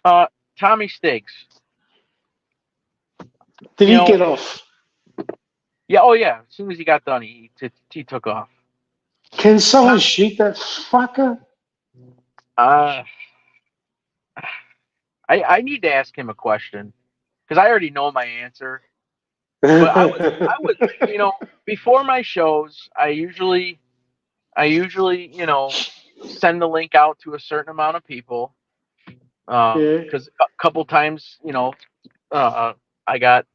Tommy Stiggs. Did he get off? Yeah. Oh, yeah. As soon as he got done, he took off. Can someone shoot that fucker? I need to ask him a question because I already know my answer. But I was, before my shows, I usually, send the link out to a certain amount of people, Because a couple times, I got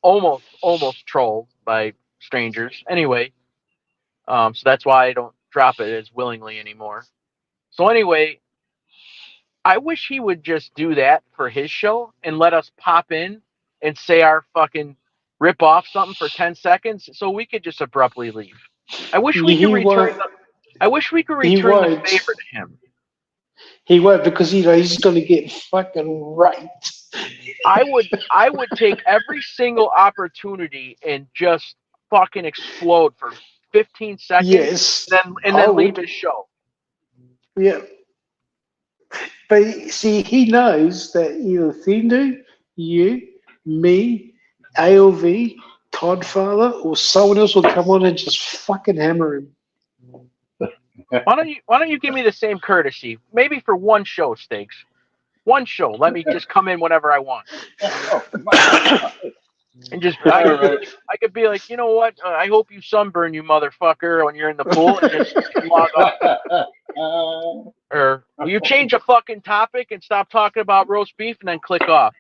almost trolled by strangers. Anyway, so that's why I don't drop it as willingly anymore. So anyway, I wish he would just do that for his show and let us pop in and say our fucking rip off something for 10 seconds so we could just abruptly leave. I wish we could return the favor to him. He won't, because he's going to get fucking raped. I would take every single opportunity and just fucking explode for 15 seconds. Yes, and then leave his show. Yeah. But see, he knows that either Thindu, you, me, ALV, Toddfather, or someone else will come on and just fucking hammer him. Why don't you give me the same courtesy? Maybe for one show, Stakes. One show. Let me just come in whenever I want. And just I could be like, you know what? I hope you sunburn, you motherfucker, when you're in the pool, and just log off. Or will you change a fucking topic and stop talking about roast beef and then click off?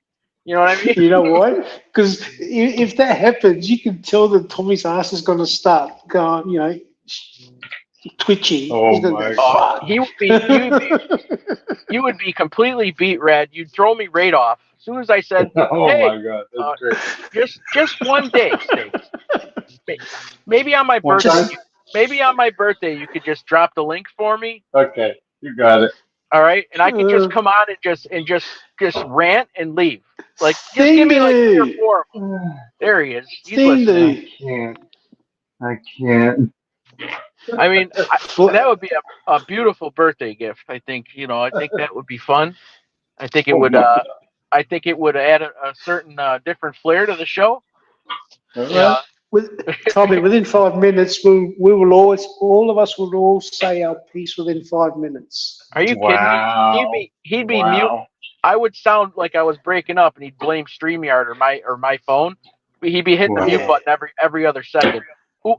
You know what I mean? You know what? Because if that happens, you can tell that Tommy's ass is going to start going, twitching. Oh my God! You would be completely beat, Red. You'd throw me right off as soon as I said, "Oh my God, that's great." Just one day, Stakes. Maybe on my birthday. Maybe on my birthday, you could just drop the link for me. Okay, you got it. All right, and I could just come on and just rant and leave. Like, just give me like 3 or 4 of them. There he is. He's listening. I can't. I mean, that would be a beautiful birthday gift. I think that would be fun. I think it would. I think it would add a certain different flair to the show. Yeah. Tommy, within 5 minutes, we will all of us will all say our piece within 5 minutes. Are you kidding me? He'd be mute. I would sound like I was breaking up, and he'd blame StreamYard or my phone. He'd be hitting the mute button every other second. Ooh,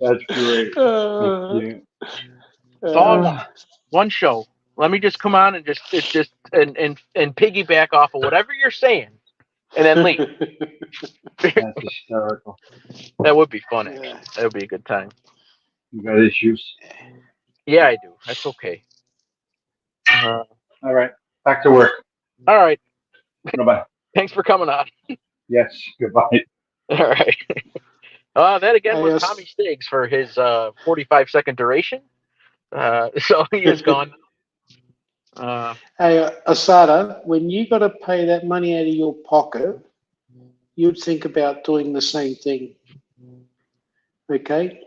That's great. So one show. Let me just come on and just piggyback off of whatever you're saying, and then leave. That's hysterical. That would be funny. That would be a good time. You got issues? Yeah, I do. That's okay. All right. Back to work. All right. Goodbye. Thanks for coming on. Yes. Goodbye. All right. That again was Tommy Stiggs for his 45-second duration. So he is gone. Hey, Asada, when you got to pay that money out of your pocket, you'd think about doing the same thing. Okay?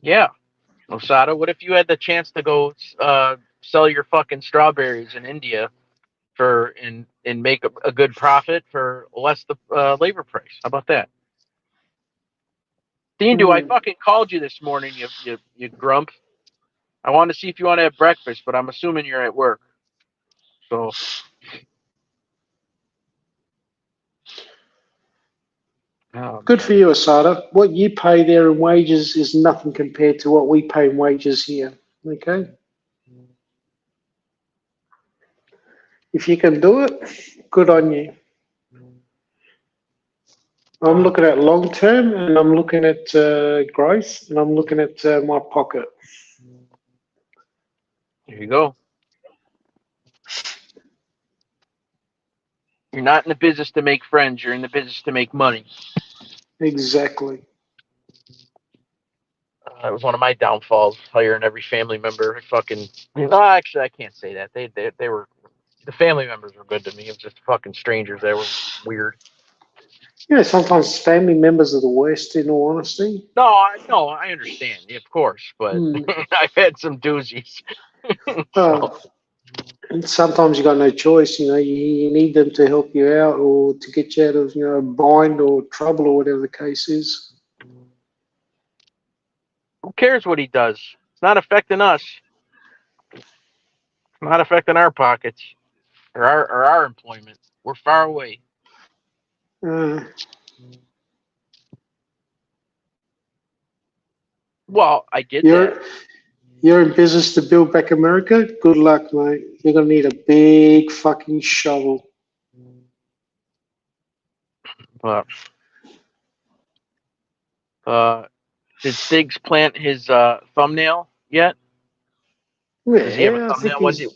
Yeah. Osada, what if you had the chance to go sell your fucking strawberries in India and make a good profit for less the labor price? How about that? Thindu, I fucking called you this morning, you grump. I wanted to see if you want to have breakfast, but I'm assuming you're at work. So. Good for you, Asada. What you pay there in wages is nothing compared to what we pay in wages here. Okay? If you can do it, good on you. I'm looking at long term, and I'm looking at growth, and I'm looking at my pocket. There you go. You're not in the business to make friends. You're in the business to make money. Exactly. That was one of my downfalls, hiring every family member. No, actually, I can't say that. They were, the family members were good to me. It was just fucking strangers. They were weird. Yeah, sometimes family members are the worst, in all honesty. No, I understand, of course, but I've had some doozies. And sometimes you got no choice. You need them to help you out or to get you out of bind or trouble or whatever the case is. Who cares what he does? It's not affecting us. It's not affecting our pockets or our employment. We're far away. Well, I get that. You're in business to build back America? Good luck, mate. You're going to need a big fucking shovel. But, did Stiggs plant his thumbnail yet? Does he have a Yeah, thumbnail? When's he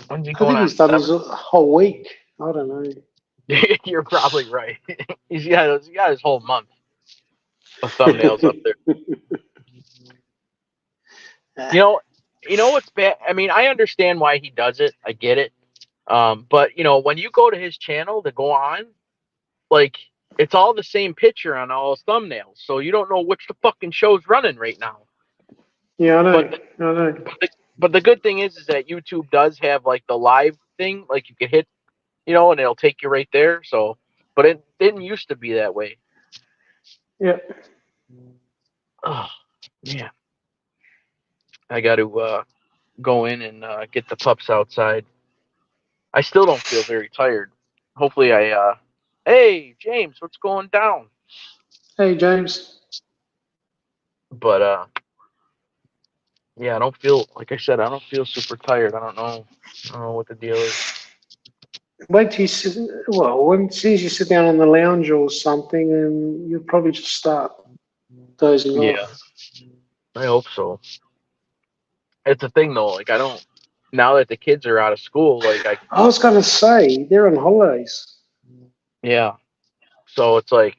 I going think on? he's done his 7? whole week. I don't know. You're probably right. He's got his whole month of thumbnails up there. You know what's bad? I mean, I understand why he does it. I get it. But when you go to his channel to go on, like, it's all the same picture on all his thumbnails, so you don't know which the fucking show's running right now. Yeah, I know. But the good thing is that YouTube does have like the live thing, like you can hit, and it'll take you right there. So, but it didn't used to be that way. Yeah. Oh, yeah. I got to go in and get the pups outside. I still don't feel very tired. Hopefully, Hey, James, what's going down? Hey, James. But yeah, I don't feel, like I said, I don't feel super tired. I don't know what the deal is. Wait till as soon as you sit down on the lounge or something, and you'll probably just start dozing off. I hope so. It's a thing though. Like, I don't. Now that the kids are out of school, like I was going to say they're on holidays. Yeah. So it's like,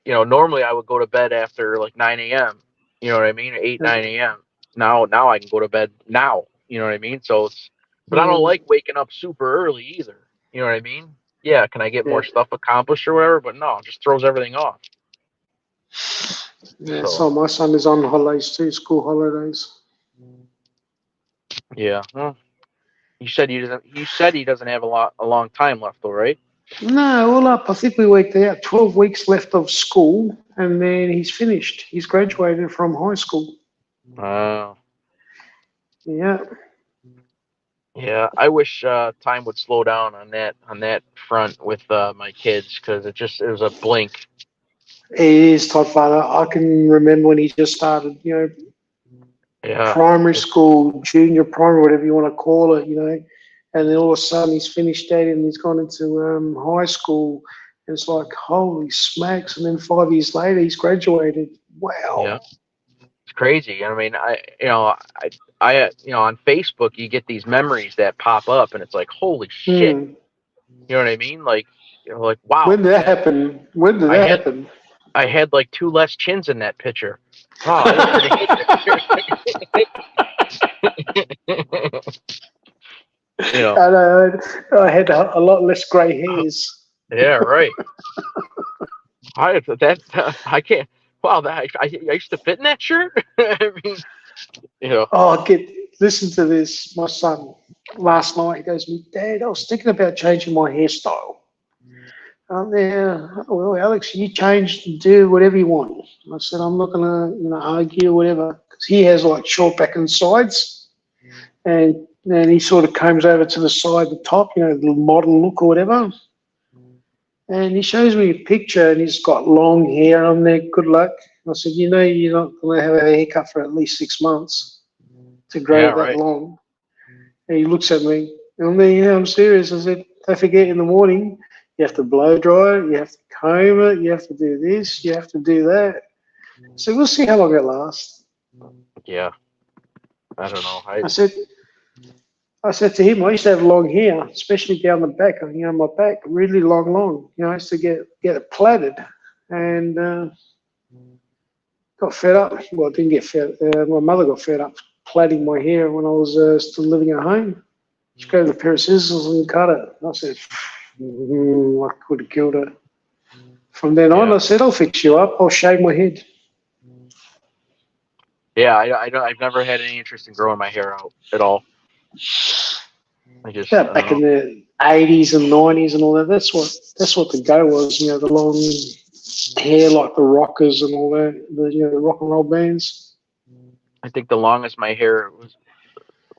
normally I would go to bed after like 9 a.m. You know what I mean? 8, 9 a.m. Now I can go to bed now. You know what I mean? So but I don't like waking up super early either. You know what I mean? Yeah, can I get more stuff accomplished or whatever? But no, it just throws everything off. Yeah, so my son is on holidays too, school holidays. Yeah. Well, you said he doesn't have a long time left though, right? No, all up, I think we worked out 12 weeks left of school, and then he's finished. He's graduated from high school. Oh. Yeah. Yeah, I wish time would slow down on that front with my kids, because it was a blink. It is, Todd Father. I can remember when he just started, primary school, junior primary, whatever you want to call it, and then all of a sudden he's finished that and he's gone into high school, and it's like, holy smacks, and then 5 years later he's graduated. Wow. Yeah. It's crazy. I mean, I on Facebook you get these memories that pop up, and it's like, holy shit. You know what I mean? Like, like, wow. When did that happen? Happen? I had like 2 less chins in that picture. Oh, that was pretty good. I had a lot less grey hairs. Yeah, right. I can't. Wow, I used to fit in that shirt. I mean, Oh, listen to this. My son last night, he goes to me, Dad, I was thinking about changing my hairstyle. Well, Alex, you change and do whatever you want. I said, I'm not going to, argue or whatever, because he has like short back and sides, and then he sort of combs over to the side, the top, the little model look or whatever. And he shows me a picture, and he's got long hair on there. Good luck. I said, you're not going to have a haircut for at least 6 months to grow that long. And he looks at me, and I'm serious. I said, don't forget in the morning, you have to blow dry it, you have to comb it, you have to do this, you have to do that. So we'll see how long it lasts. Yeah. I don't know. I said to him, I used to have long hair, especially down the back, my back, really long. I used to get it plaited, and got fed up. Well, I didn't get fed my mother got fed up plaiting my hair when I was still living at home. She grabbed a pair of scissors and cut it. I said, I could have killed her. From then on, I said, I'll fix you up. I'll shave my head. Yeah, I've never had any interest in growing my hair out at all. Back in the 80s and 90s and all that. That's what the go was. The long hair like the rockers and all that. The rock and roll bands. I think the longest my hair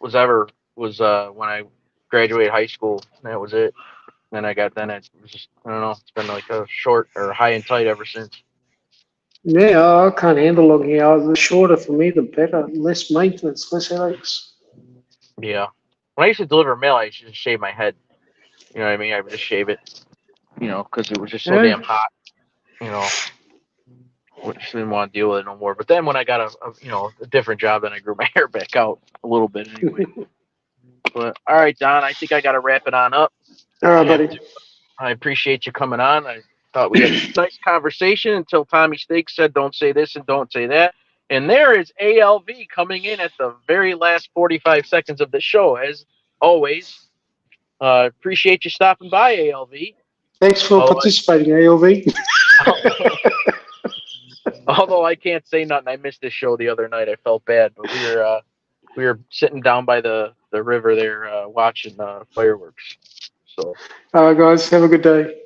was ever was when I graduated high school. That was it. Then it was just, I don't know. It's been like a short or high and tight ever since. Yeah, I can't handle logging hours. The shorter for me, the better. Less maintenance, less headaches. Yeah. When I used to deliver mail, I used to just shave my head. You know what I mean? I would just shave it, because it was just so Yeah. damn hot. Just didn't want to deal with it no more. But then when I got a different job, then I grew my hair back out a little bit anyway. But all right, Don, I think I got to wrap it on up. All right, buddy. I appreciate you coming on. I thought we had a nice conversation until Tommy Steak said, "Don't say this and don't say that." And there is ALV coming in at the very last 45 seconds of the show, as always. Appreciate you stopping by, ALV. Thanks for participating, ALV. Although I can't say nothing, I missed this show the other night. I felt bad, but we were sitting down by the river there watching fireworks. So, all right, guys, have a good day.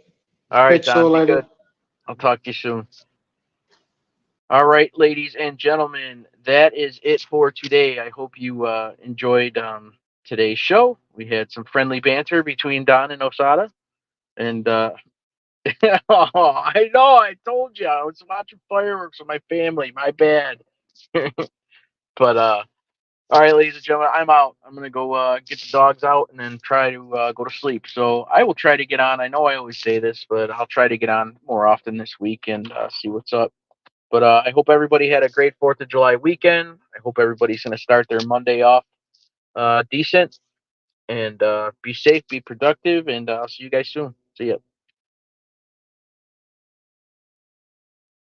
All right, Don, be good. I'll talk to you soon. All right, ladies and gentlemen, that is it for today. I hope you enjoyed today's show. We had some friendly banter between Don and Osada, and I know, I told you, I was watching fireworks with my family. My bad. But all right, ladies and gentlemen, I'm out. I'm gonna go get the dogs out and then try to go to sleep. So I will try to get on. I know I always say this, but I'll try to get on more often this week and see what's up. But I hope everybody had a great 4th of July weekend. I hope everybody's gonna start their Monday off decent, and be safe, be productive, and I'll see you guys soon. See ya.